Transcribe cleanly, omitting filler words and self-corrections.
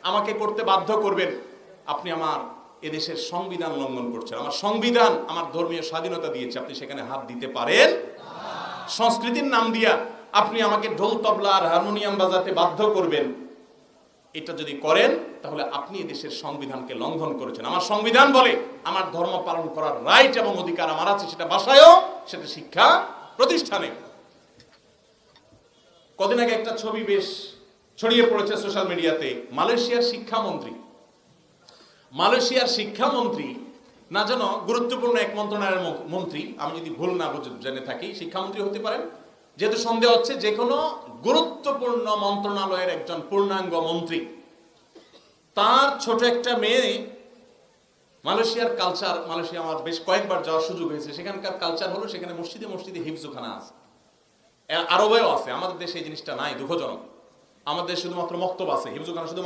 আমাকে করতে বাধ্য করবেন, আপনি আমার এদেশের সংবিধান লঙ্ঘন করছেন। আমার সংবিধান আমার ধর্মীয় স্বাধীনতা দিয়েছে, আপনি সেখানে হাত দিতে পারেন। সংস্কৃতির নাম দিয়া আপনি আমাকে ঢোল তবলা আর হারমোনিয়াম বাজাতে বাধ্য করবেন, এটা যদি করেন তাহলে আপনি এদেশের সংবিধানকে লঙ্ঘন করেছেন। আমার সংবিধান বলে আমার ধর্ম পালন করার রাইট এবং অধিকার আমার আছে, সেটা বাসায়ও, সেটা শিক্ষা প্রতিষ্ঠানে। কদিন আগে একটা ছবি বেশ ছড়িয়ে পড়েছে সোশ্যাল মিডিয়াতে। মালয়েশিয়ার শিক্ষামন্ত্রী না যেন গুরুত্বপূর্ণ এক মন্ত্রণালয়ের মন্ত্রী, আমি যদি ভুল না জেনে থাকি শিক্ষামন্ত্রী হতে পারেন, যেহেতু সন্দেহ হচ্ছে যে কোনো গুরুত্বপূর্ণ মন্ত্রণালয়ের একজন পূর্ণাঙ্গ মন্ত্রী, তার ছোট একটা মেয়ে, মালয়েশিয়ার কালচার, মালয়েশিয়া আমার বেশ কয়েকবার যাওয়ার সুযোগ হয়েছে, সেখানকার কালচার হলো সেখানে মসজিদে মসজিদে হিফজখানা আছে, আরবেও আছে, আমাদের দেশে এই জিনিসটা নাই, দুঃখজনক। আমাদের শুধুমাত্র মক্তব আছে, হিফজখানা শুধু